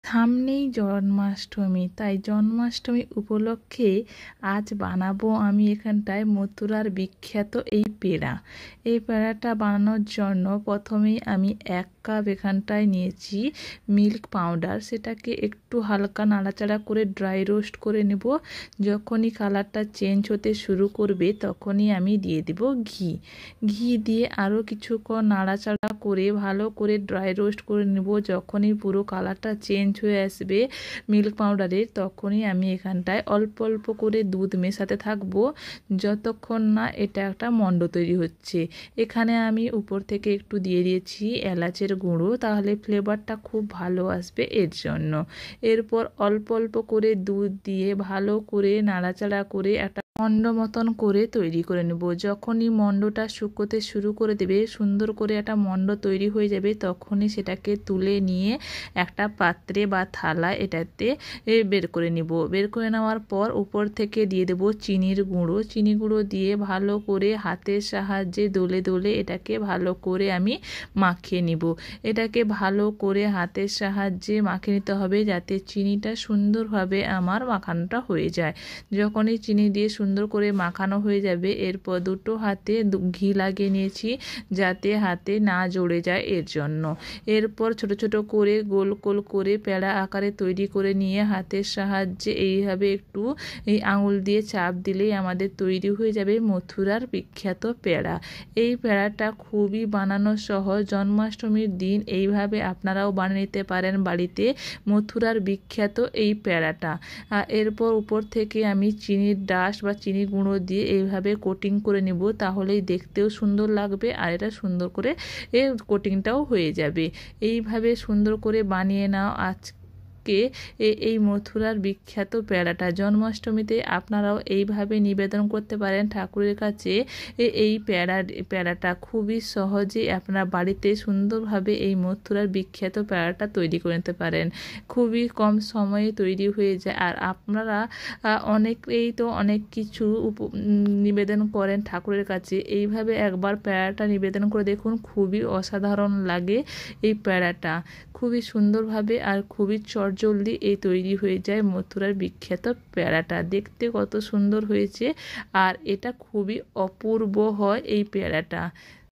সামনেই জন্মাষ্টমী, তাই জন্মাষ্টমী উপলক্ষে আজ বানাবো আমি এখানটায় মথুরার বিখ্যাত এই পেড়া। এই পেড়াটা বানানোর জন্য প্রথমেই আমি 1 কাপ এখানটায় নিয়েছি মিল্ক পাউডার। সেটাকে একটু হালকা নাড়াচাড়া করে ড্রাই রোস্ট করে নেব। যখনই কালারটা চেঞ্জ হতে শুরু করবে তখনই আমি দিয়ে দেব ঘি। ঘি দিয়ে আরও কিছুক্ষণ নাড়াচাড়া করে ভালো করে ড্রাই রোস্ট করে নেব। যখনই পুরো কালারটা চেঞ্জ হয়ে আসবে মিল্ক পাউডারের, তখনই আমি এখানটায় অল্প অল্প করে দুধ মেশাতে থাকবো যতক্ষণ না এটা একটা মণ্ড তৈরি হচ্ছে। এখানে আমি উপর থেকে একটু দিয়ে দিয়েছি এলাচের গুঁড়ো, তাহলে ফ্লেভারটা খুব ভালো আসবে এর জন্য। এরপর অল্প অল্প করে দুধ দিয়ে ভালো করে নাড়াচাড়া করে একটা মণ্ড মতন করে তৈরি করে নেব। যখনই মণ্ডটা শুকোতে শুরু করে দেবে, সুন্দর করে একটা মণ্ড তৈরি হয়ে যাবে, তখনই সেটাকে তুলে নিয়ে একটা পাত্রে বা থালা এটাতে বের করে নিব। বের করে নেওয়ার পর উপর থেকে দিয়ে দেব চিনির গুঁড়ো। চিনি গুঁড়ো দিয়ে ভালো করে হাতের সাহায্যে দোলে দোলে এটাকে ভালো করে আমি মাখিয়ে নিব। এটাকে ভালো করে হাতের সাহায্যে মাখিয়ে নিতে হবে যাতে চিনিটা সুন্দরভাবে আমার মাখানোটা হয়ে যায়। যখনই চিনি দিয়ে সুন্দর করে মাখানো হয়ে যাবে, এরপর দুটো হাতে ঘি লাগিয়ে নিয়েছি যাতে হাতে না জড়ে যায় এর জন্য। এরপর ছোট ছোট করে গোল গোল করে পেড়া আকারে তৈরি করে নিয়ে হাতের সাহায্যে এইভাবে একটু এই আঙুল দিয়ে চাপ দিলেই আমাদের তৈরি হয়ে যাবে মথুরার বিখ্যাত পেড়া। এই পেড়াটা খুবই বানানো সহজ। জন্মাষ্টমীর দিন এইভাবে আপনারাও বানিয়ে নিতে পারেন বাড়িতে মথুরার বিখ্যাত এই পেড়াটা। এরপর উপর থেকে আমি চিনির ডাস বা চিনি গুঁড়ো দিয়ে এইভাবে কোটিং করে নিব, তাহলেই দেখতেও সুন্দর লাগবে আর এটা সুন্দর করে কোটিংটাও হয়ে যাবে। এইভাবে সুন্দর করে বানিয়ে নাও আজকে এই মথুরার বিখ্যাত পেড়াটা। জন্মাষ্টমীতে আপনারাও এইভাবে নিবেদন করতে পারেন ঠাকুরের কাছে। এই পেড়াটা খুবই সহজে আপনারা বাড়িতে সুন্দরভাবে এই মথুরার বিখ্যাত পেড়াটা তৈরি করে নিতে পারেন। খুবই কম সময়ে তৈরি হয়ে যায়। আর আপনারা অনেকেই তো অনেক কিছু নিবেদন করেন ঠাকুরের কাছে, এইভাবে একবার পেড়াটা নিবেদন করে দেখুন, খুবই অসাধারণ লাগে। এই পেড়াটা খুবই সুন্দরভাবে আর খুবই চটজলদি তৈরি হয়ে যায় মথুরার বিখ্যাত পেড়াটা। দেখতে কত সুন্দর হয়েছে আর এটা খুবই অপূর্ব হয় এই পেড়াটা।